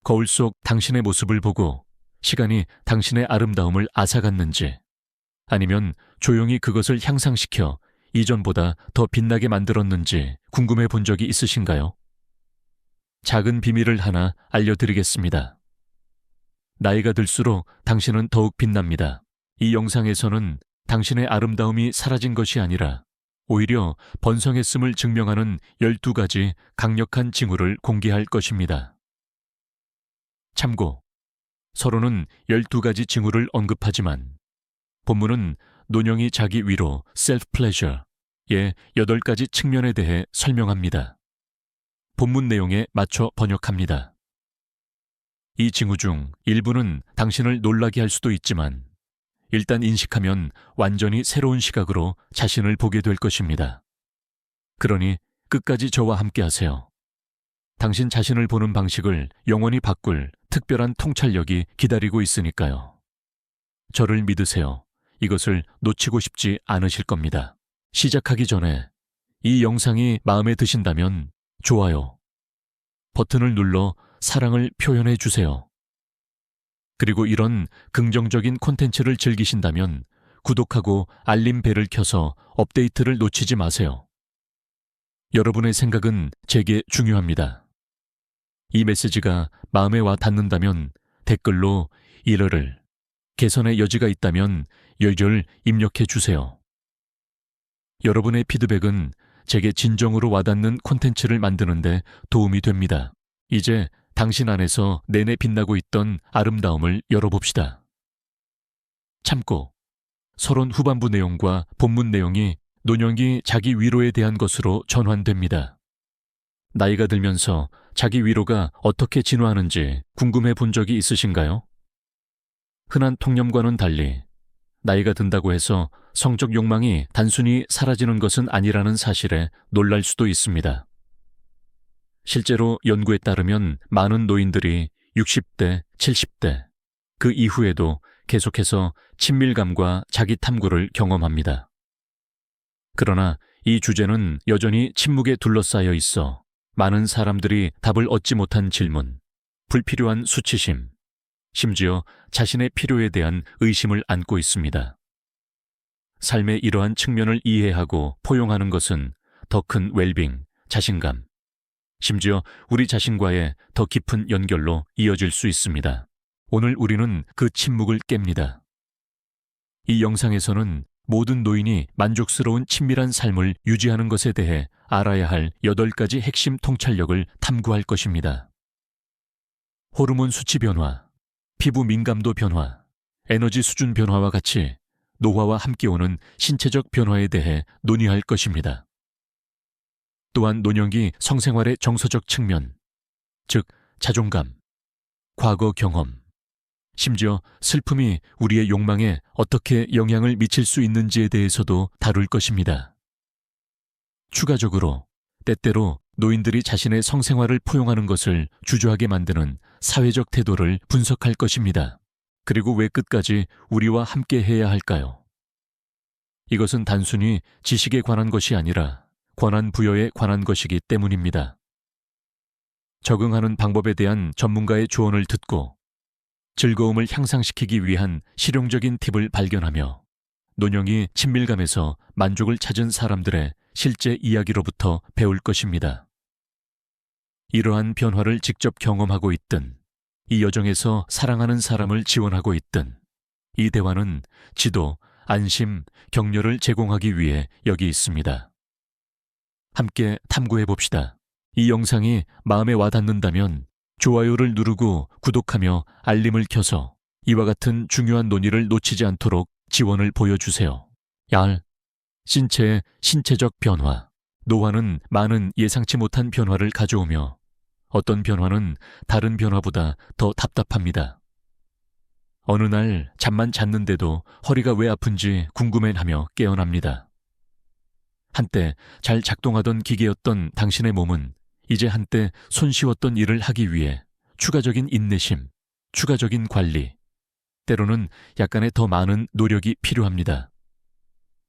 거울 속 당신의 모습을 보고 시간이 당신의 아름다움을 앗아갔는지, 아니면 조용히 그것을 향상시켜 이전보다 더 빛나게 만들었는지 궁금해 본 적이 있으신가요? 작은 비밀을 하나 알려드리겠습니다. 나이가 들수록 당신은 더욱 빛납니다. 이 영상에서는 당신의 아름다움이 사라진 것이 아니라 오히려 번성했음을 증명하는 12가지 강력한 징후를 공개할 것입니다. 참고, 서로는 12가지 징후를 언급하지만 본문은 논영이 자기 위로 self pleasure의 8가지 측면에 대해 설명합니다. 본문 내용에 맞춰 번역합니다. 이 징후 중 일부는 당신을 놀라게 할 수도 있지만 일단 인식하면 완전히 새로운 시각으로 자신을 보게 될 것입니다. 그러니 끝까지 저와 함께 하세요. 당신 자신을 보는 방식을 영원히 바꿀 특별한 통찰력이 기다리고 있으니까요. 저를 믿으세요. 이것을 놓치고 싶지 않으실 겁니다. 시작하기 전에 이 영상이 마음에 드신다면 좋아요 버튼을 눌러 사랑을 표현해 주세요. 그리고 이런 긍정적인 콘텐츠를 즐기신다면 구독하고 알림 벨을 켜서 업데이트를 놓치지 마세요. 여러분의 생각은 제게 중요합니다. 이 메시지가 마음에 와 닿는다면 댓글로 이러를, 개선의 여지가 있다면 열절 입력해 주세요. 여러분의 피드백은 제게 진정으로 와닿는 콘텐츠를 만드는 데 도움이 됩니다. 이제 당신 안에서 내내 빛나고 있던 아름다움을 열어봅시다. 참고, 서론 후반부 내용과 본문 내용이 논영이 자기 위로에 대한 것으로 전환됩니다. 나이가 들면서 자기 위로가 어떻게 진화하는지 궁금해 본 적이 있으신가요? 흔한 통념과는 달리 나이가 든다고 해서 성적 욕망이 단순히 사라지는 것은 아니라는 사실에 놀랄 수도 있습니다. 실제로 연구에 따르면 많은 노인들이 60대, 70대, 그 이후에도 계속해서 친밀감과 자기 탐구를 경험합니다. 그러나 이 주제는 여전히 침묵에 둘러싸여 있어 많은 사람들이 답을 얻지 못한 질문, 불필요한 수치심, 심지어 자신의 필요에 대한 의심을 안고 있습니다. 삶의 이러한 측면을 이해하고 포용하는 것은 더 큰 웰빙, 자신감, 심지어 우리 자신과의 더 깊은 연결로 이어질 수 있습니다. 오늘 우리는 그 침묵을 깹니다. 이 영상에서는 모든 노인이 만족스러운 친밀한 삶을 유지하는 것에 대해 알아야 할 8가지 핵심 통찰력을 탐구할 것입니다. 호르몬 수치 변화, 피부 민감도 변화, 에너지 수준 변화와 같이 노화와 함께 오는 신체적 변화에 대해 논의할 것입니다. 또한 논영이 성생활의 정서적 측면, 즉 자존감, 과거 경험, 심지어 슬픔이 우리의 욕망에 어떻게 영향을 미칠 수 있는지에 대해서도 다룰 것입니다. 추가적으로 때때로 노인들이 자신의 성생활을 포용하는 것을 주저하게 만드는 사회적 태도를 분석할 것입니다. 그리고 왜 끝까지 우리와 함께 해야 할까요? 이것은 단순히 지식에 관한 것이 아니라 권한 부여에 관한 것이기 때문입니다. 적응하는 방법에 대한 전문가의 조언을 듣고 즐거움을 향상시키기 위한 실용적인 팁을 발견하며 논영이 친밀감에서 만족을 찾은 사람들의 실제 이야기로부터 배울 것입니다. 이러한 변화를 직접 경험하고 있든 이 여정에서 사랑하는 사람을 지원하고 있든 이 대화는 지도, 안심, 격려를 제공하기 위해 여기 있습니다. 함께 탐구해 봅시다. 이 영상이 마음에 와닿는다면 좋아요를 누르고 구독하며 알림을 켜서 이와 같은 중요한 논의를 놓치지 않도록 지원을 보여주세요. 신체의 신체적 변화. 노화는 많은 예상치 못한 변화를 가져오며 어떤 변화는 다른 변화보다 더 답답합니다. 어느 날 잠만 잤는데도 허리가 왜 아픈지 궁금해하며 깨어납니다. 한때 잘 작동하던 기계였던 당신의 몸은 이제 한때 손쉬웠던 일을 하기 위해 추가적인 인내심, 추가적인 관리, 때로는 약간의 더 많은 노력이 필요합니다.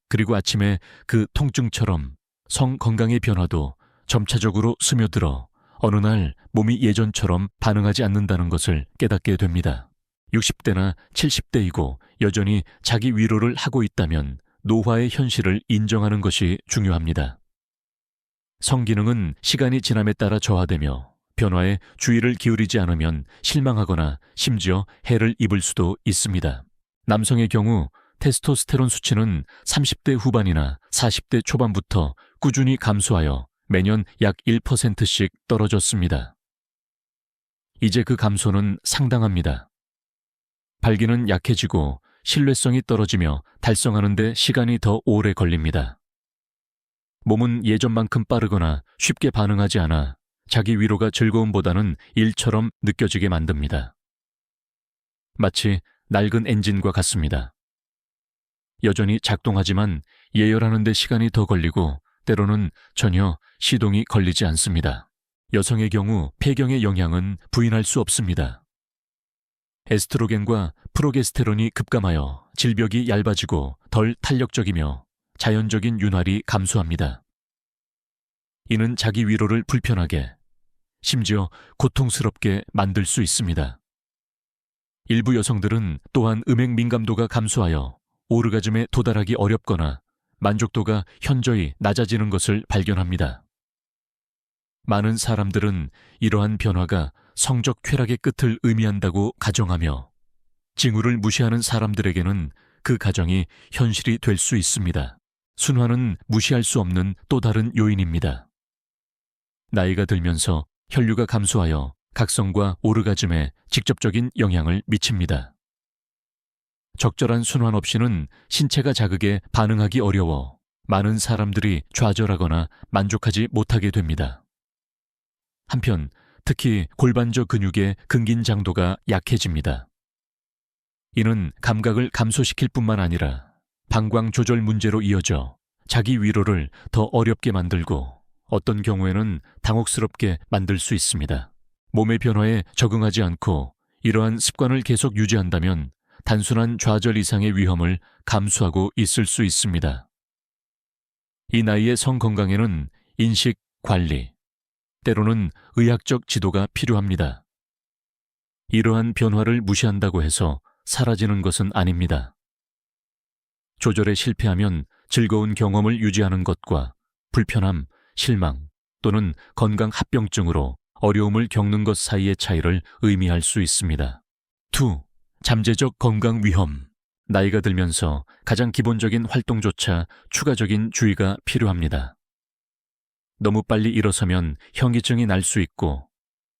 그리고 아침에 그 통증처럼 성 건강의 변화도 점차적으로 스며들어 어느 날 몸이 예전처럼 반응하지 않는다는 것을 깨닫게 됩니다. 60대나 70대이고 여전히 자기 위로를 하고 있다면 노화의 현실을 인정하는 것이 중요합니다. 성기능은 시간이 지남에 따라 저하되며 변화에 주의를 기울이지 않으면 실망하거나 심지어 해를 입을 수도 있습니다. 남성의 경우 테스토스테론 수치는 30대 후반이나 40대 초반부터 꾸준히 감소하여 매년 약 1%씩 떨어졌습니다. 이제 그 감소는 상당합니다. 발기는 약해지고 신뢰성이 떨어지며 달성하는 데 시간이 더 오래 걸립니다. 몸은 예전만큼 빠르거나 쉽게 반응하지 않아 자기 위로가 즐거움보다는 일처럼 느껴지게 만듭니다. 마치 낡은 엔진과 같습니다. 여전히 작동하지만 예열하는 데 시간이 더 걸리고 때로는 전혀 시동이 걸리지 않습니다. 여성의 경우 폐경의 영향은 부인할 수 없습니다. 에스트로겐과 프로게스테론이 급감하여 질벽이 얇아지고 덜 탄력적이며 자연적인 윤활이 감소합니다. 이는 자기 위로를 불편하게, 심지어 고통스럽게 만들 수 있습니다. 일부 여성들은 또한 음행 민감도가 감소하여 오르가즘에 도달하기 어렵거나 만족도가 현저히 낮아지는 것을 발견합니다. 많은 사람들은 이러한 변화가 성적 쾌락의 끝을 의미한다고 가정하며 징후를 무시하는 사람들에게는 그 가정이 현실이 될 수 있습니다. 순환은 무시할 수 없는 또 다른 요인입니다. 나이가 들면서 혈류가 감소하여 각성과 오르가즘에 직접적인 영향을 미칩니다. 적절한 순환 없이는 신체가 자극에 반응하기 어려워 많은 사람들이 좌절하거나 만족하지 못하게 됩니다. 한편 특히 골반저 근육의 근긴장도가 약해집니다. 이는 감각을 감소시킬 뿐만 아니라 방광 조절 문제로 이어져 자기 위로를 더 어렵게 만들고 어떤 경우에는 당혹스럽게 만들 수 있습니다. 몸의 변화에 적응하지 않고 이러한 습관을 계속 유지한다면 단순한 좌절 이상의 위험을 감수하고 있을 수 있습니다. 이 나이의 성 건강에는 인식 관리, 때로는 의학적 지도가 필요합니다. 이러한 변화를 무시한다고 해서 사라지는 것은 아닙니다. 조절에 실패하면 즐거운 경험을 유지하는 것과 불편함, 실망 또는 건강 합병증으로 어려움을 겪는 것 사이의 차이를 의미할 수 있습니다. 2. 잠재적 건강 위험. 나이가 들면서 가장 기본적인 활동조차 추가적인 주의가 필요합니다. 너무 빨리 일어서면 현기증이 날 수 있고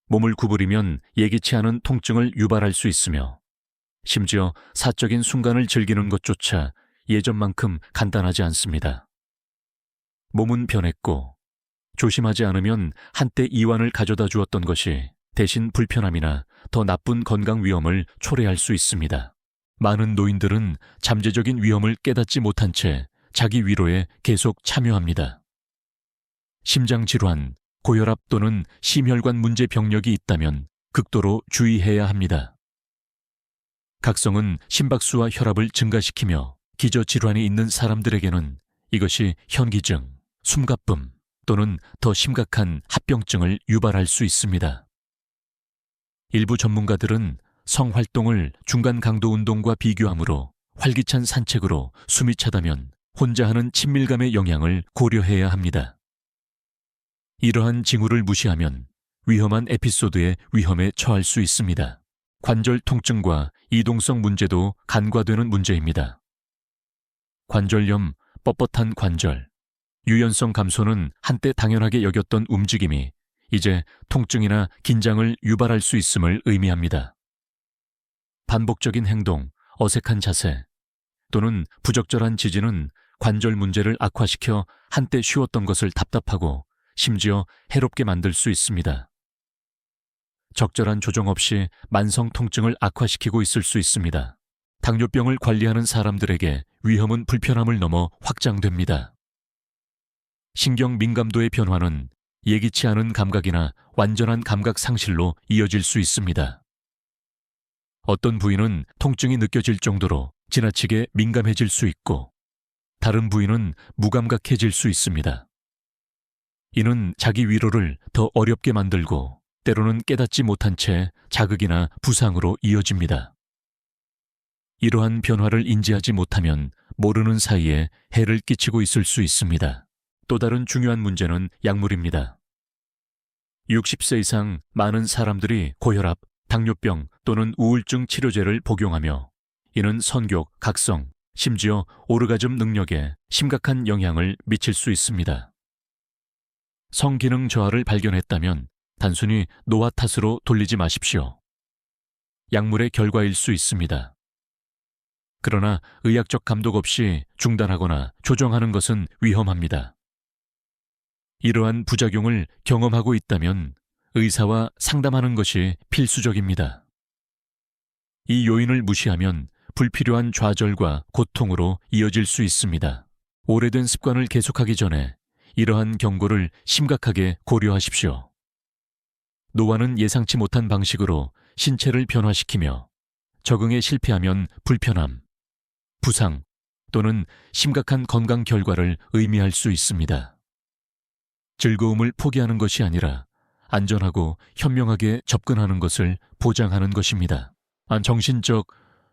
몸을 구부리면 예기치 않은 통증을 유발할 수 있으며 심지어 사적인 순간을 즐기는 것조차 예전만큼 간단하지 않습니다. 몸은 변했고 조심하지 않으면 한때 이완을 가져다 주었던 것이 대신 불편함이나 더 나쁜 건강 위험을 초래할 수 있습니다. 많은 노인들은 잠재적인 위험을 깨닫지 못한 채 자기 위로에 계속 참여합니다. 심장질환, 고혈압 또는 심혈관 문제 병력이 있다면 극도로 주의해야 합니다. 각성은 심박수와 혈압을 증가시키며 기저질환이 있는 사람들에게는 이것이 현기증, 숨가쁨 또는 더 심각한 합병증을 유발할 수 있습니다. 일부 전문가들은 성활동을 중간 강도 운동과 비교하므로 활기찬 산책으로 숨이 차다면 혼자 하는 친밀감의 영향을 고려해야 합니다. 이러한 징후를 무시하면 위험한 에피소드의 위험에 처할 수 있습니다. 관절 통증과 이동성 문제도 간과되는 문제입니다. 관절염, 뻣뻣한 관절, 유연성 감소는 한때 당연하게 여겼던 움직임이 이제 통증이나 긴장을 유발할 수 있음을 의미합니다. 반복적인 행동, 어색한 자세 또는 부적절한 지지는 관절 문제를 악화시켜 한때 쉬웠던 것을 답답하고 심지어 해롭게 만들 수 있습니다. 적절한 조정 없이 만성 통증을 악화시키고 있을 수 있습니다. 당뇨병을 관리하는 사람들에게 위험은 불편함을 넘어 확장됩니다. 신경 민감도의 변화는 예기치 않은 감각이나 완전한 감각 상실로 이어질 수 있습니다. 어떤 부위는 통증이 느껴질 정도로 지나치게 민감해질 수 있고 다른 부위는 무감각해질 수 있습니다. 이는 자기 위로를 더 어렵게 만들고 때로는 깨닫지 못한 채 자극이나 부상으로 이어집니다. 이러한 변화를 인지하지 못하면 모르는 사이에 해를 끼치고 있을 수 있습니다. 또 다른 중요한 문제는 약물입니다. 60세 이상 많은 사람들이 고혈압, 당뇨병 또는 우울증 치료제를 복용하며 이는 선교, 각성, 심지어 오르가즘 능력에 심각한 영향을 미칠 수 있습니다. 성기능 저하를 발견했다면 단순히 노화 탓으로 돌리지 마십시오. 약물의 결과일 수 있습니다. 그러나 의학적 감독 없이 중단하거나 조정하는 것은 위험합니다. 이러한 부작용을 경험하고 있다면 의사와 상담하는 것이 필수적입니다. 이 요인을 무시하면 불필요한 좌절과 고통으로 이어질 수 있습니다. 오래된 습관을 계속하기 전에 이러한 경고를 심각하게 고려하십시오. 노화는 예상치 못한 방식으로 신체를 변화시키며 적응에 실패하면 불편함, 부상 또는 심각한 건강 결과를 의미할 수 있습니다. 즐거움을 포기하는 것이 아니라 안전하고 현명하게 접근하는 것을 보장하는 것입니다. 정신적,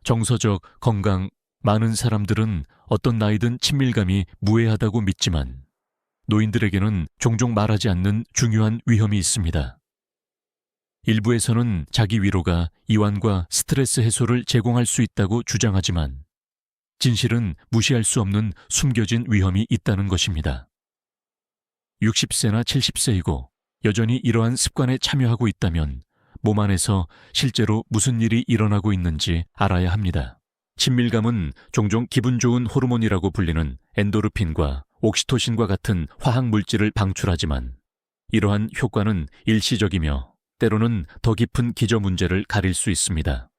정서적 건강, 많은 사람들은 어떤 나이든 친밀감이 무해하다고 믿지만 노인들에게는 종종 말하지 않는 중요한 위험이 있습니다. 일부에서는 자기 위로가 이완과 스트레스 해소를 제공할 수 있다고 주장하지만 진실은 무시할 수 없는 숨겨진 위험이 있다는 것입니다. 60세나 70세이고 여전히 이러한 습관에 참여하고 있다면 몸 안에서 실제로 무슨 일이 일어나고 있는지 알아야 합니다. 친밀감은 종종 기분 좋은 호르몬이라고 불리는 엔도르핀과 옥시토신과 같은 화학 물질을 방출하지만 이러한 효과는 일시적이며 때로는 더 깊은 기저 문제를 가릴 수 있습니다.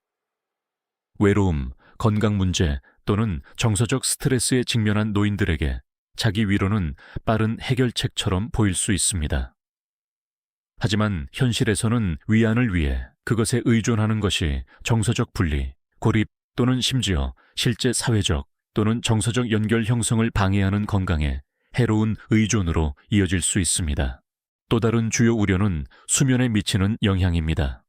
외로움, 건강 문제 또는 정서적 스트레스에 직면한 노인들에게 자기 위로는 빠른 해결책처럼 보일 수 있습니다. 하지만 현실에서는 위안을 위해 그것에 의존하는 것이 정서적 분리, 고립 또는 심지어 실제 사회적 또는 정서적 연결 형성을 방해하는 건강에 해로운 의존으로 이어질 수 있습니다. 또 다른 주요 우려는 수면에 미치는 영향입니다.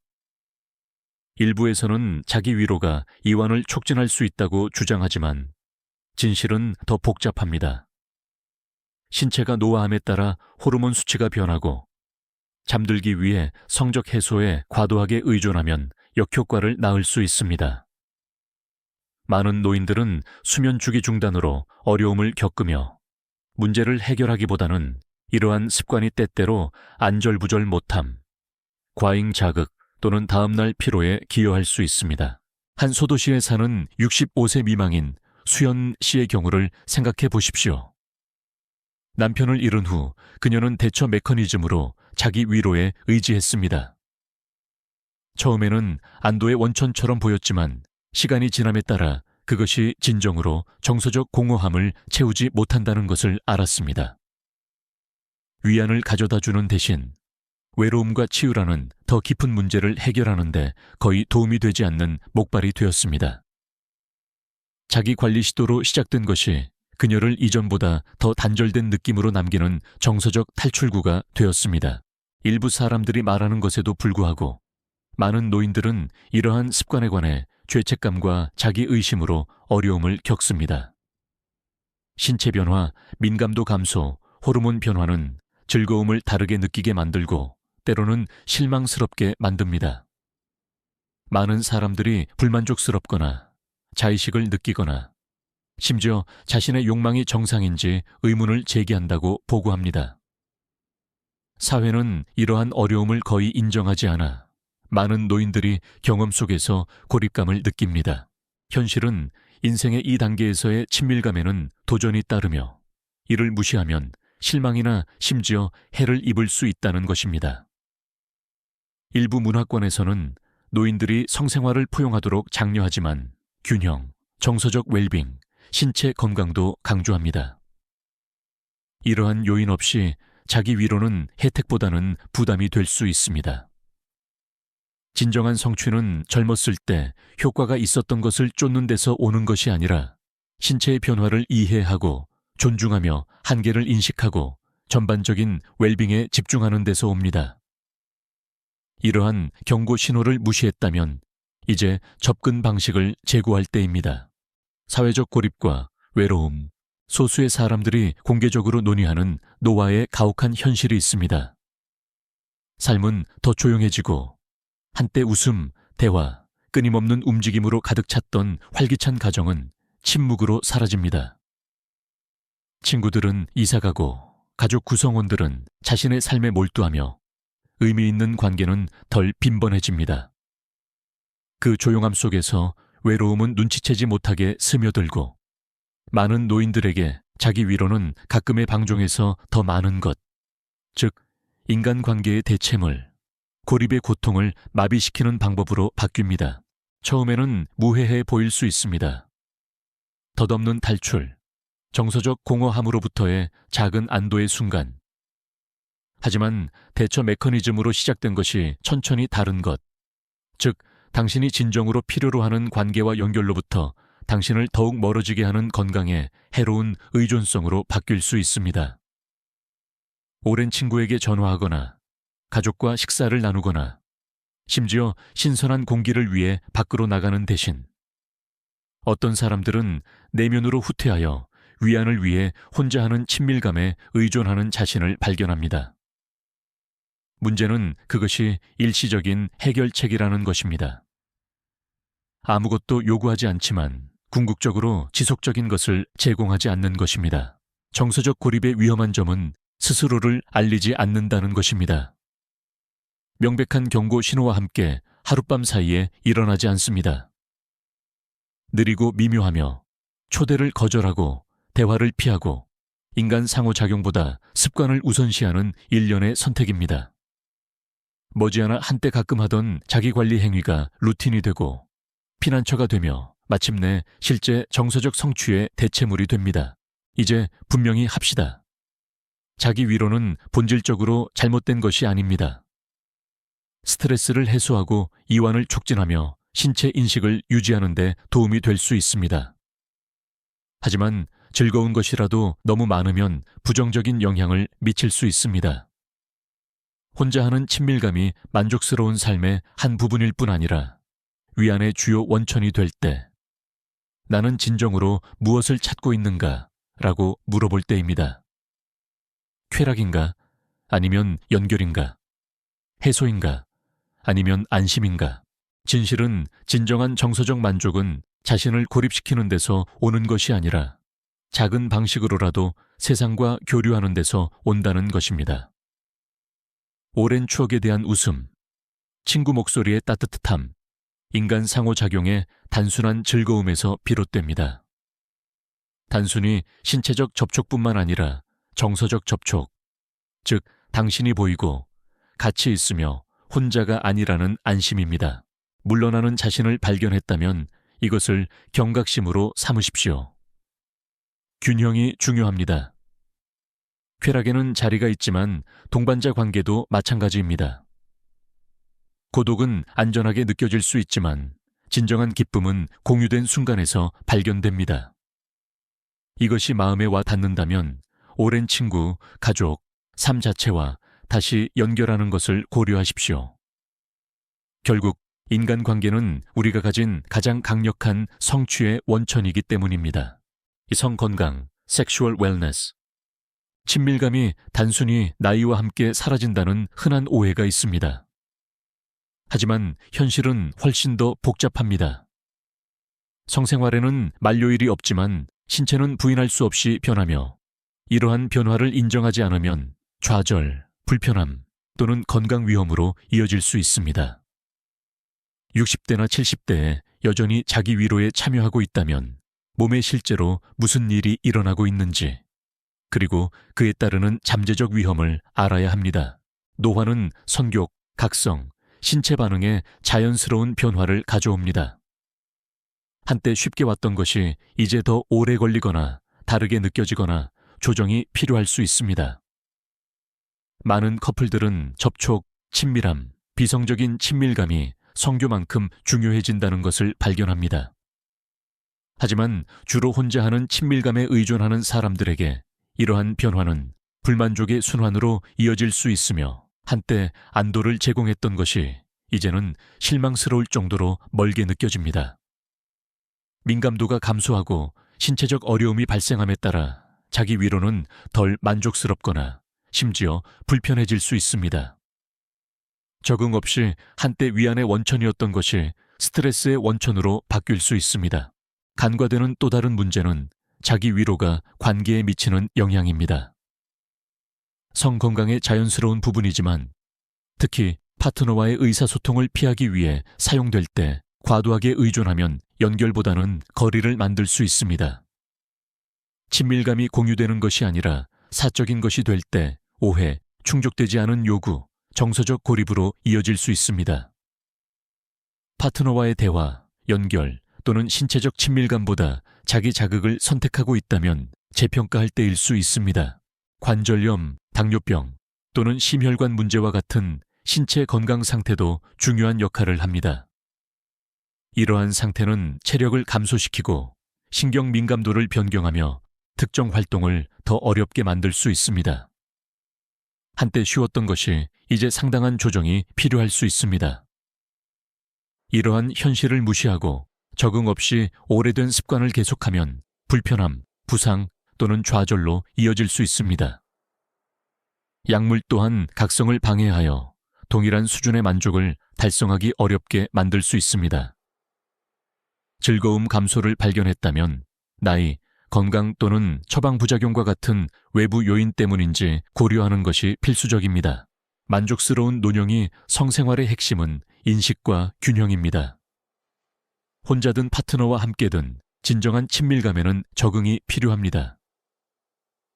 일부에서는 자기 위로가 이완을 촉진할 수 있다고 주장하지만 진실은 더 복잡합니다. 신체가 노화함에 따라 호르몬 수치가 변하고 잠들기 위해 성적 해소에 과도하게 의존하면 역효과를 낳을 수 있습니다. 많은 노인들은 수면 주기 중단으로 어려움을 겪으며 문제를 해결하기보다는 이러한 습관이 때때로 안절부절 못함, 과잉 자극 또는 다음날 피로에 기여할 수 있습니다. 한 소도시에 사는 65세 미망인 수연 씨의 경우를 생각해 보십시오. 남편을 잃은 후 그녀는 대처 메커니즘으로 자기 위로에 의지했습니다. 처음에는 안도의 원천처럼 보였지만 시간이 지남에 따라 그것이 진정으로 정서적 공허함을 채우지 못한다는 것을 알았습니다. 위안을 가져다 주는 대신 외로움과 치유라는 더 깊은 문제를 해결하는 데 거의 도움이 되지 않는 목발이 되었습니다. 자기 관리 시도로 시작된 것이 그녀를 이전보다 더 단절된 느낌으로 남기는 정서적 탈출구가 되었습니다. 일부 사람들이 말하는 것에도 불구하고 많은 노인들은 이러한 습관에 관해 죄책감과 자기의심으로 어려움을 겪습니다. 신체 변화, 민감도 감소, 호르몬 변화는 즐거움을 다르게 느끼게 만들고 때로는 실망스럽게 만듭니다. 많은 사람들이 불만족스럽거나 자의식을 느끼거나 심지어 자신의 욕망이 정상인지 의문을 제기한다고 보고합니다. 사회는 이러한 어려움을 거의 인정하지 않아 많은 노인들이 경험 속에서 고립감을 느낍니다. 현실은 인생의 이 단계에서의 친밀감에는 도전이 따르며 이를 무시하면 실망이나 심지어 해를 입을 수 있다는 것입니다. 일부 문화권에서는 노인들이 성생활을 포용하도록 장려하지만 균형, 정서적 웰빙, 신체 건강도 강조합니다. 이러한 요인 없이 자기 위로는 혜택보다는 부담이 될 수 있습니다. 진정한 성취는 젊었을 때 효과가 있었던 것을 쫓는 데서 오는 것이 아니라 신체의 변화를 이해하고 존중하며 한계를 인식하고 전반적인 웰빙에 집중하는 데서 옵니다. 이러한 경고 신호를 무시했다면 이제 접근 방식을 재고할 때입니다. 사회적 고립과 외로움, 소수의 사람들이 공개적으로 논의하는 노화의 가혹한 현실이 있습니다. 삶은 더 조용해지고 한때 웃음, 대화, 끊임없는 움직임으로 가득 찼던 활기찬 가정은 침묵으로 사라집니다. 친구들은 이사가고 가족 구성원들은 자신의 삶에 몰두하며 의미 있는 관계는 덜 빈번해집니다. 그 조용함 속에서 외로움은 눈치채지 못하게 스며들고 많은 노인들에게 자기 위로는 가끔의 방종에서 더 많은 것, 즉 인간관계의 대체물, 고립의 고통을 마비시키는 방법으로 바뀝니다. 처음에는 무해해 보일 수 있습니다. 덧없는 탈출, 정서적 공허함으로부터의 작은 안도의 순간. 하지만 대처 메커니즘으로 시작된 것이 천천히 다른 것, 즉 당신이 진정으로 필요로 하는 관계와 연결로부터 당신을 더욱 멀어지게 하는 건강에 해로운 의존성으로 바뀔 수 있습니다. 오랜 친구에게 전화하거나 가족과 식사를 나누거나 심지어 신선한 공기를 위해 밖으로 나가는 대신 어떤 사람들은 내면으로 후퇴하여 위안을 위해 혼자 하는 친밀감에 의존하는 자신을 발견합니다. 문제는 그것이 일시적인 해결책이라는 것입니다. 아무것도 요구하지 않지만 궁극적으로 지속적인 것을 제공하지 않는 것입니다. 정서적 고립의 위험한 점은 스스로를 알리지 않는다는 것입니다. 명백한 경고 신호와 함께 하룻밤 사이에 일어나지 않습니다. 느리고 미묘하며 초대를 거절하고 대화를 피하고 인간 상호작용보다 습관을 우선시하는 일련의 선택입니다. 머지않아 한때 가끔 하던 자기관리 행위가 루틴이 되고 피난처가 되며 마침내 실제 정서적 성취의 대체물이 됩니다. 이제 분명히 합시다. 자기 위로는 본질적으로 잘못된 것이 아닙니다. 스트레스를 해소하고 이완을 촉진하며 신체 인식을 유지하는 데 도움이 될 수 있습니다. 하지만 즐거운 것이라도 너무 많으면 부정적인 영향을 미칠 수 있습니다. 혼자 하는 친밀감이 만족스러운 삶의 한 부분일 뿐 아니라 위안의 주요 원천이 될 때 나는 진정으로 무엇을 찾고 있는가? 라고 물어볼 때입니다. 쾌락인가? 아니면 연결인가? 해소인가? 아니면 안심인가? 진실은 진정한 정서적 만족은 자신을 고립시키는 데서 오는 것이 아니라 작은 방식으로라도 세상과 교류하는 데서 온다는 것입니다. 오랜 추억에 대한 웃음, 친구 목소리의 따뜻함, 인간 상호작용의 단순한 즐거움에서 비롯됩니다. 단순히 신체적 접촉뿐만 아니라 정서적 접촉, 즉 당신이 보이고 같이 있으며 혼자가 아니라는 안심입니다. 물러나는 자신을 발견했다면 이것을 경각심으로 삼으십시오. 균형이 중요합니다. 쾌락에는 자리가 있지만 동반자 관계도 마찬가지입니다. 고독은 안전하게 느껴질 수 있지만 진정한 기쁨은 공유된 순간에서 발견됩니다. 이것이 마음에 와 닿는다면 오랜 친구, 가족, 삶 자체와 다시 연결하는 것을 고려하십시오. 결국 인간관계는 우리가 가진 가장 강력한 성취의 원천이기 때문입니다. 성건강, 섹슈얼 웰네스. 친밀감이 단순히 나이와 함께 사라진다는 흔한 오해가 있습니다. 하지만 현실은 훨씬 더 복잡합니다. 성생활에는 만료일이 없지만 신체는 부인할 수 없이 변하며 이러한 변화를 인정하지 않으면 좌절, 불편함 또는 건강 위험으로 이어질 수 있습니다. 60대나 70대에 여전히 자기 위로에 참여하고 있다면 몸에 실제로 무슨 일이 일어나고 있는지 그리고 그에 따르는 잠재적 위험을 알아야 합니다. 노화는 성욕, 각성, 신체 반응에 자연스러운 변화를 가져옵니다. 한때 쉽게 왔던 것이 이제 더 오래 걸리거나 다르게 느껴지거나 조정이 필요할 수 있습니다. 많은 커플들은 접촉, 친밀함, 비성적인 친밀감이 성교만큼 중요해진다는 것을 발견합니다. 하지만 주로 혼자 하는 친밀감에 의존하는 사람들에게 이러한 변화는 불만족의 순환으로 이어질 수 있으며 한때 안도를 제공했던 것이 이제는 실망스러울 정도로 멀게 느껴집니다. 민감도가 감소하고 신체적 어려움이 발생함에 따라 자기 위로는 덜 만족스럽거나 심지어 불편해질 수 있습니다. 적응 없이 한때 위안의 원천이었던 것이 스트레스의 원천으로 바뀔 수 있습니다. 간과되는 또 다른 문제는 자기 위로가 관계에 미치는 영향입니다. 성 건강의 자연스러운 부분이지만 특히 파트너와의 의사소통을 피하기 위해 사용될 때 과도하게 의존하면 연결보다는 거리를 만들 수 있습니다. 친밀감이 공유되는 것이 아니라 사적인 것이 될 때 오해, 충족되지 않은 요구, 정서적 고립으로 이어질 수 있습니다. 파트너와의 대화, 연결 또는 신체적 친밀감보다 자기 자극을 선택하고 있다면 재평가할 때일 수 있습니다. 관절염, 당뇨병 또는 심혈관 문제와 같은 신체 건강 상태도 중요한 역할을 합니다. 이러한 상태는 체력을 감소시키고 신경 민감도를 변경하며 특정 활동을 더 어렵게 만들 수 있습니다. 한때 쉬웠던 것이 이제 상당한 조정이 필요할 수 있습니다. 이러한 현실을 무시하고 적응 없이 오래된 습관을 계속하면 불편함, 부상 또는 좌절로 이어질 수 있습니다. 약물 또한 각성을 방해하여 동일한 수준의 만족을 달성하기 어렵게 만들 수 있습니다. 즐거움 감소를 발견했다면 나이, 건강 또는 처방부작용과 같은 외부 요인 때문인지 고려하는 것이 필수적입니다. 만족스러운 노령이 성생활의 핵심은 인식과 균형입니다. 혼자든 파트너와 함께든 진정한 친밀감에는 적응이 필요합니다.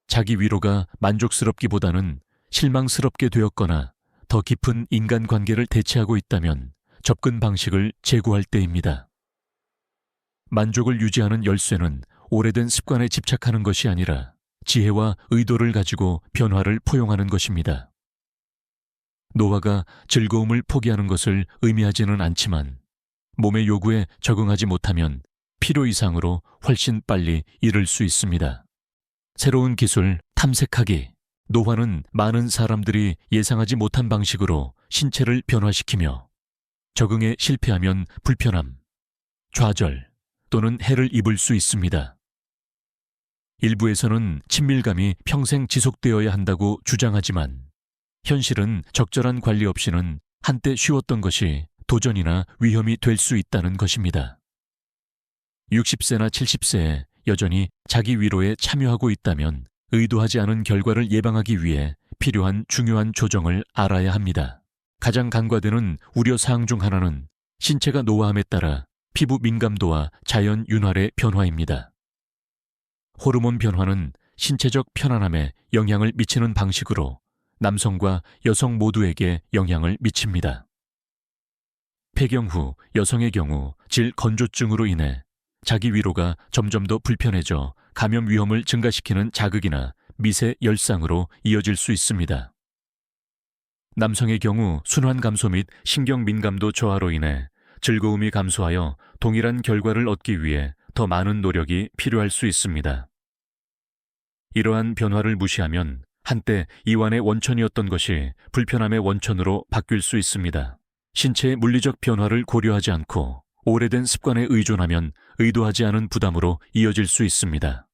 자기 위로가 만족스럽기보다는 실망스럽게 되었거나 더 깊은 인간관계를 대체하고 있다면 접근 방식을 재고할 때입니다. 만족을 유지하는 열쇠는 오래된 습관에 집착하는 것이 아니라 지혜와 의도를 가지고 변화를 포용하는 것입니다. 노화가 즐거움을 포기하는 것을 의미하지는 않지만 몸의 요구에 적응하지 못하면 필요 이상으로 훨씬 빨리 이를 수 있습니다. 새로운 기술 탐색하기. 노화는 많은 사람들이 예상하지 못한 방식으로 신체를 변화시키며 적응에 실패하면 불편함, 좌절 또는 해를 입을 수 있습니다. 일부에서는 친밀감이 평생 지속되어야 한다고 주장하지만 현실은 적절한 관리 없이는 한때 쉬웠던 것이 도전이나 위험이 될 수 있다는 것입니다. 60세나 70세에 여전히 자기 위로에 참여하고 있다면 의도하지 않은 결과를 예방하기 위해 필요한 중요한 조정을 알아야 합니다. 가장 간과되는 우려사항 중 하나는 신체가 노화함에 따라 피부 민감도와 자연 윤활의 변화입니다. 호르몬 변화는 신체적 편안함에 영향을 미치는 방식으로 남성과 여성 모두에게 영향을 미칩니다. 폐경 후 여성의 경우 질 건조증으로 인해 자기 위로가 점점 더 불편해져 감염 위험을 증가시키는 자극이나 미세 열상으로 이어질 수 있습니다. 남성의 경우 순환 감소 및 신경 민감도 저하로 인해 즐거움이 감소하여 동일한 결과를 얻기 위해 더 많은 노력이 필요할 수 있습니다. 이러한 변화를 무시하면 한때 이완의 원천이었던 것이 불편함의 원천으로 바뀔 수 있습니다. 신체의 물리적 변화를 고려하지 않고 오래된 습관에 의존하면 의도하지 않은 부담으로 이어질 수 있습니다.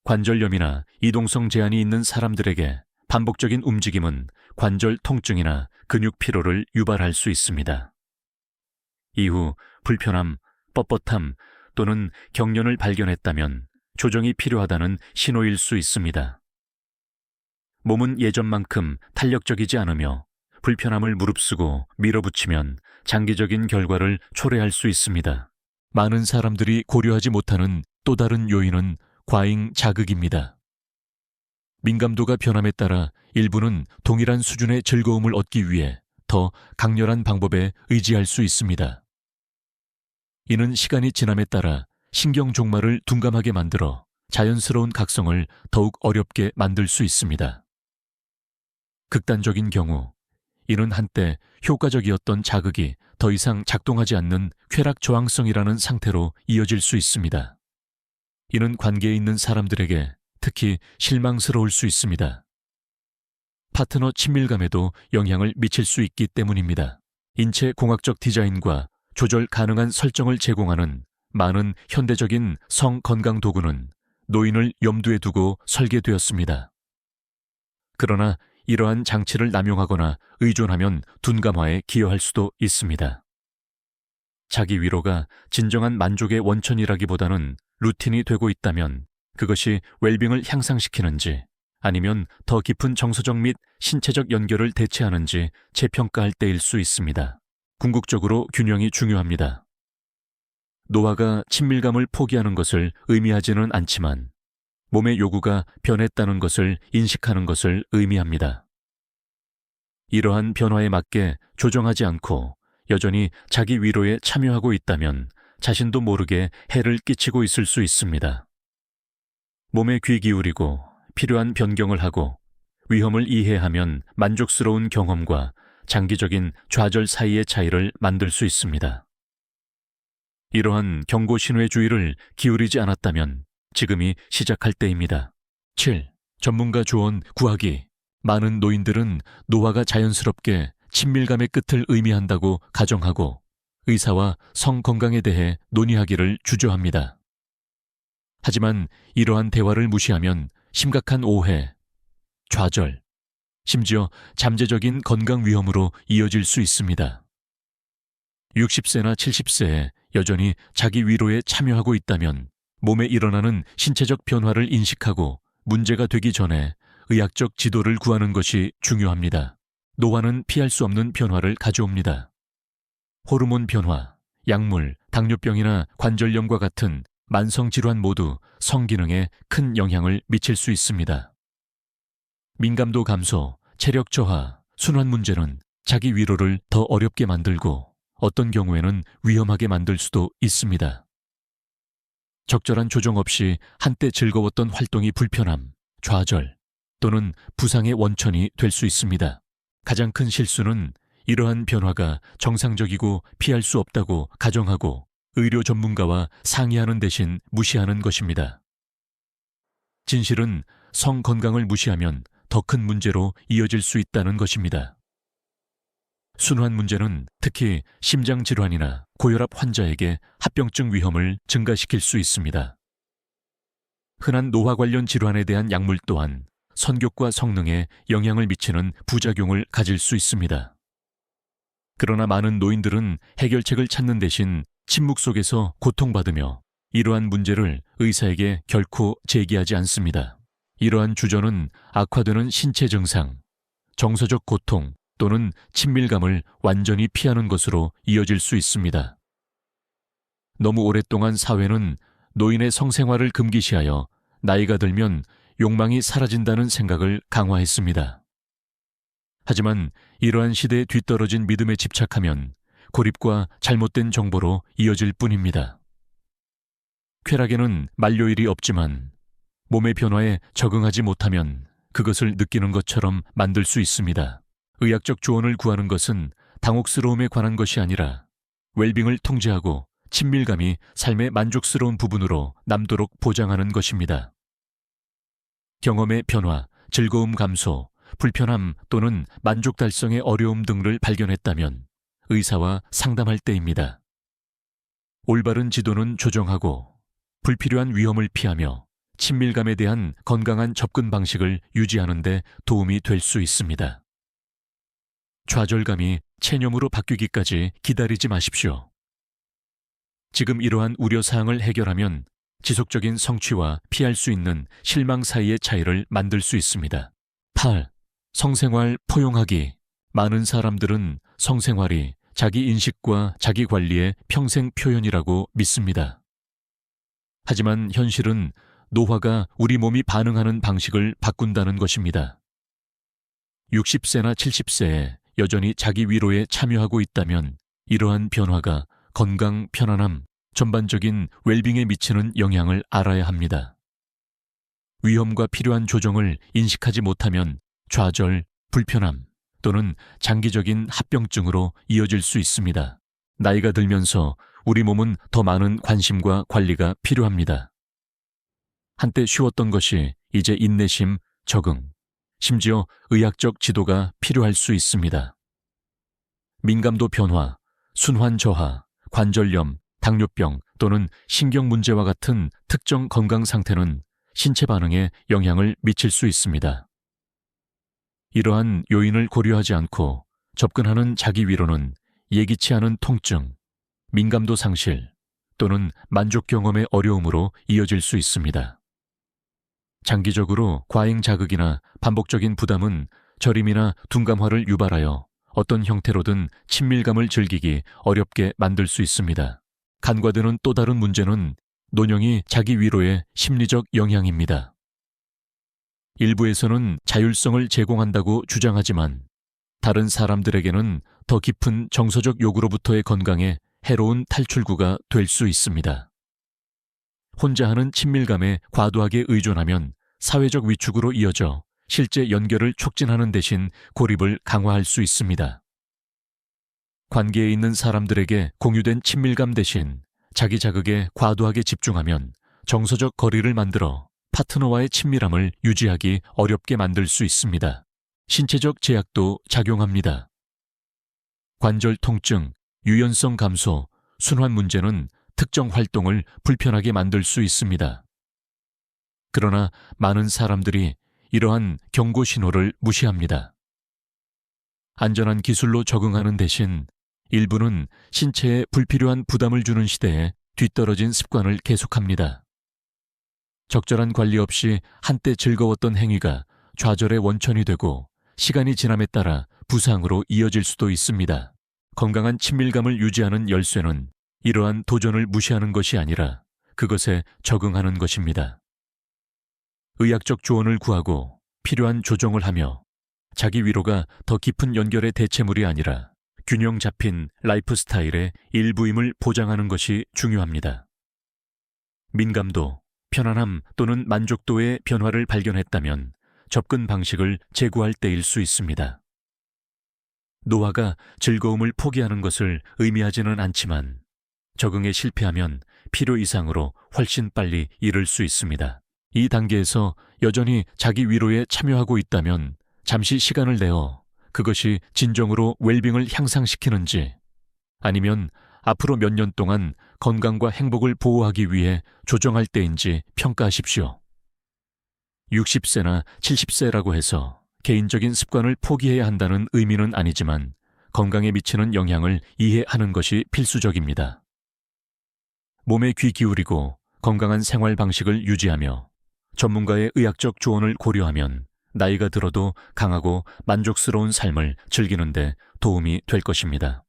관절염이나 이동성 제한이 있는 사람들에게 반복적인 움직임은 관절 통증이나 근육 피로를 유발할 수 있습니다. 이후 불편함, 뻣뻣함 또는 경련을 발견했다면 조정이 필요하다는 신호일 수 있습니다. 몸은 예전만큼 탄력적이지 않으며 불편함을 무릅쓰고 밀어붙이면 장기적인 결과를 초래할 수 있습니다. 많은 사람들이 고려하지 못하는 또 다른 요인은 과잉 자극입니다. 민감도가 변함에 따라 일부는 동일한 수준의 즐거움을 얻기 위해 더 강렬한 방법에 의지할 수 있습니다. 이는 시간이 지남에 따라 신경 종말을 둔감하게 만들어 자연스러운 각성을 더욱 어렵게 만들 수 있습니다. 극단적인 경우, 이는 한때 효과적이었던 자극이 더 이상 작동하지 않는 쾌락 저항성이라는 상태로 이어질 수 있습니다. 이는 관계에 있는 사람들에게 특히 실망스러울 수 있습니다. 파트너 친밀감에도 영향을 미칠 수 있기 때문입니다. 인체 공학적 디자인과 조절 가능한 설정을 제공하는 많은 현대적인 성 건강 도구는 노인을 염두에 두고 설계되었습니다. 그러나 이러한 장치를 남용하거나 의존하면 둔감화에 기여할 수도 있습니다. 자기 위로가 진정한 만족의 원천이라기보다는 루틴이 되고 있다면 그것이 웰빙을 향상시키는지 아니면 더 깊은 정서적 및 신체적 연결을 대체하는지 재평가할 때일 수 있습니다. 궁극적으로 균형이 중요합니다. 노화가 친밀감을 포기하는 것을 의미하지는 않지만 몸의 요구가 변했다는 것을 인식하는 것을 의미합니다. 이러한 변화에 맞게 조정하지 않고 여전히 자기 위로에 참여하고 있다면 자신도 모르게 해를 끼치고 있을 수 있습니다. 몸에 귀 기울이고 필요한 변경을 하고 위험을 이해하면 만족스러운 경험과 장기적인 좌절 사이의 차이를 만들 수 있습니다. 이러한 경고 신호의 주의를 기울이지 않았다면 지금이 시작할 때입니다. 7. 전문가 조언 구하기. 많은 노인들은 노화가 자연스럽게 친밀감의 끝을 의미한다고 가정하고 의사와 성 건강에 대해 논의하기를 주저합니다. 하지만 이러한 대화를 무시하면 심각한 오해, 좌절, 심지어 잠재적인 건강 위험으로 이어질 수 있습니다. 60세나 70세에 여전히 자기 위로에 참여하고 있다면 몸에 일어나는 신체적 변화를 인식하고 문제가 되기 전에 의학적 지도를 구하는 것이 중요합니다. 노화는 피할 수 없는 변화를 가져옵니다. 호르몬 변화, 약물, 당뇨병이나 관절염과 같은 만성질환 모두 성기능에 큰 영향을 미칠 수 있습니다. 민감도 감소, 체력 저하, 순환 문제는 자기 위로를 더 어렵게 만들고 어떤 경우에는 위험하게 만들 수도 있습니다. 적절한 조정 없이 한때 즐거웠던 활동이 불편함, 좌절 또는 부상의 원천이 될 수 있습니다. 가장 큰 실수는 이러한 변화가 정상적이고 피할 수 없다고 가정하고 의료 전문가와 상의하는 대신 무시하는 것입니다. 진실은 성 건강을 무시하면 더 큰 문제로 이어질 수 있다는 것입니다. 순환 문제는 특히 심장질환이나 고혈압 환자에게 합병증 위험을 증가시킬 수 있습니다. 흔한 노화 관련 질환에 대한 약물 또한 선격과 성능에 영향을 미치는 부작용을 가질 수 있습니다. 그러나 많은 노인들은 해결책을 찾는 대신 침묵 속에서 고통받으며 이러한 문제를 의사에게 결코 제기하지 않습니다. 이러한 주저는 악화되는 신체 증상, 정서적 고통 또는 친밀감을 완전히 피하는 것으로 이어질 수 있습니다. 너무 오랫동안 사회는 노인의 성생활을 금기시하여 나이가 들면 욕망이 사라진다는 생각을 강화했습니다. 하지만 이러한 시대에 뒤떨어진 믿음에 집착하면 고립과 잘못된 정보로 이어질 뿐입니다. 쾌락에는 만료일이 없지만 몸의 변화에 적응하지 못하면 그것을 느끼는 것처럼 만들 수 있습니다. 의학적 조언을 구하는 것은 당혹스러움에 관한 것이 아니라 웰빙을 통제하고 친밀감이 삶의 만족스러운 부분으로 남도록 보장하는 것입니다. 경험의 변화, 즐거움 감소, 불편함 또는 만족 달성의 어려움 등을 발견했다면 의사와 상담할 때입니다. 올바른 지도는 조정하고 불필요한 위험을 피하며 친밀감에 대한 건강한 접근 방식을 유지하는 데 도움이 될 수 있습니다. 좌절감이 체념으로 바뀌기까지 기다리지 마십시오. 지금 이러한 우려사항을 해결하면 지속적인 성취와 피할 수 있는 실망 사이의 차이를 만들 수 있습니다. 8. 성생활 포용하기. 많은 사람들은 성생활이 자기 인식과 자기 관리의 평생 표현이라고 믿습니다. 하지만 현실은 노화가 우리 몸이 반응하는 방식을 바꾼다는 것입니다. 60세나 70세에 여전히 자기 위로에 참여하고 있다면 이러한 변화가 건강, 편안함, 전반적인 웰빙에 미치는 영향을 알아야 합니다. 위험과 필요한 조정을 인식하지 못하면 좌절, 불편함 또는 장기적인 합병증으로 이어질 수 있습니다. 나이가 들면서 우리 몸은 더 많은 관심과 관리가 필요합니다. 한때 쉬웠던 것이 이제 인내심, 적응, 심지어 의학적 지도가 필요할 수 있습니다. 민감도 변화, 순환 저하, 관절염, 당뇨병 또는 신경 문제와 같은 특정 건강 상태는 신체 반응에 영향을 미칠 수 있습니다. 이러한 요인을 고려하지 않고 접근하는 자기 위로는 예기치 않은 통증, 민감도 상실 또는 만족 경험의 어려움으로 이어질 수 있습니다. 장기적으로 과잉 자극이나 반복적인 부담은 저림이나 둔감화를 유발하여 어떤 형태로든 친밀감을 즐기기 어렵게 만들 수 있습니다. 간과되는 또 다른 문제는 논영이 자기 위로의 심리적 영향입니다. 일부에서는 자율성을 제공한다고 주장하지만 다른 사람들에게는 더 깊은 정서적 요구로부터의 건강에 해로운 탈출구가 될 수 있습니다. 혼자 하는 친밀감에 과도하게 의존하면 사회적 위축으로 이어져 실제 연결을 촉진하는 대신 고립을 강화할 수 있습니다. 관계에 있는 사람들에게 공유된 친밀감 대신 자기 자극에 과도하게 집중하면 정서적 거리를 만들어 파트너와의 친밀함을 유지하기 어렵게 만들 수 있습니다. 신체적 제약도 작용합니다. 관절 통증, 유연성 감소, 순환 문제는 특정 활동을 불편하게 만들 수 있습니다. 그러나 많은 사람들이 이러한 경고 신호를 무시합니다. 안전한 기술로 적응하는 대신 일부는 신체에 불필요한 부담을 주는 시대에 뒤떨어진 습관을 계속합니다. 적절한 관리 없이 한때 즐거웠던 행위가 좌절의 원천이 되고 시간이 지남에 따라 부상으로 이어질 수도 있습니다. 건강한 친밀감을 유지하는 열쇠는 이러한 도전을 무시하는 것이 아니라 그것에 적응하는 것입니다. 의학적 조언을 구하고 필요한 조정을 하며 자기 위로가 더 깊은 연결의 대체물이 아니라 균형 잡힌 라이프 스타일의 일부임을 보장하는 것이 중요합니다. 민감도, 편안함 또는 만족도의 변화를 발견했다면 접근 방식을 재고할 때일 수 있습니다. 노화가 즐거움을 포기하는 것을 의미하지는 않지만 적응에 실패하면 필요 이상으로 훨씬 빨리 이를 수 있습니다. 이 단계에서 여전히 자기 위로에 참여하고 있다면 잠시 시간을 내어 그것이 진정으로 웰빙을 향상시키는지 아니면 앞으로 몇 년 동안 건강과 행복을 보호하기 위해 조정할 때인지 평가하십시오. 60세나 70세라고 해서 개인적인 습관을 포기해야 한다는 의미는 아니지만 건강에 미치는 영향을 이해하는 것이 필수적입니다. 몸에 귀 기울이고 건강한 생활 방식을 유지하며 전문가의 의학적 조언을 고려하면 나이가 들어도 강하고 만족스러운 삶을 즐기는 데 도움이 될 것입니다.